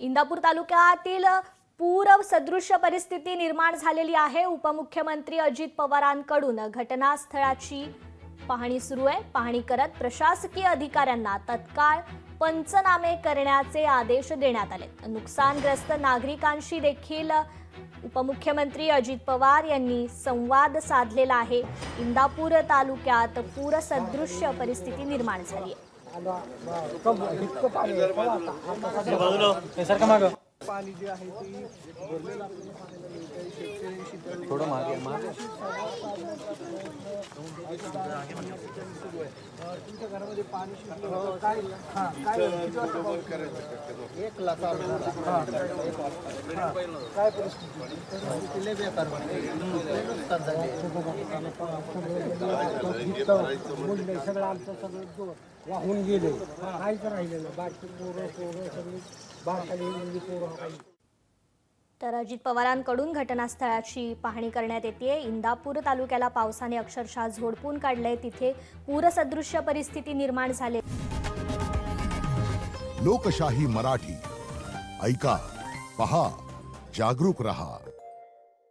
इंदापूर तालुक्यातील पूर सदृश्य परिस्थिती निर्माण झालेली आहे। उपमुख्यमंत्री अजित पवारांकडून घटनास्थळाची पाहणी सुरू आहे। पाहणी करत प्रशासकीय अधिकाऱ्यांना तत्काळ पंचनामे करण्याचे आदेश देण्यात आले। नुकसानग्रस्त नागरिकांशी देखील उपमुख्यमंत्री अजित पवार यांनी संवाद साधलेला आहे। इंदापूर तालुक्यात पूर सदृश्य परिस्थिती निर्माण झाली आहे। पाणी जे आहे ते भरलेलं आपल्याला पाहायला मिळतंय। शेतकऱ्यांशी थोडं मागे तुमच्या घरामध्ये पाणी शिरलं काय एक लाख काय परिस्थिती लय बेकार सगळं आमचं सगळं वाहून गेले। काहीच राहिलेलं बाकी पोरं सगळी बारकाली पोरं। तर अजित पवारांकडून घटनास्थळाची पाहणी करण्यात येते। इंदापूर तालुक्याला पावसाने अक्षरशः झोडपून काढले। तिथे पूरसदृश्य परिस्थिती निर्माण झाली। लोकशाही मराठी ऐका, पहा, जागरूक रहा।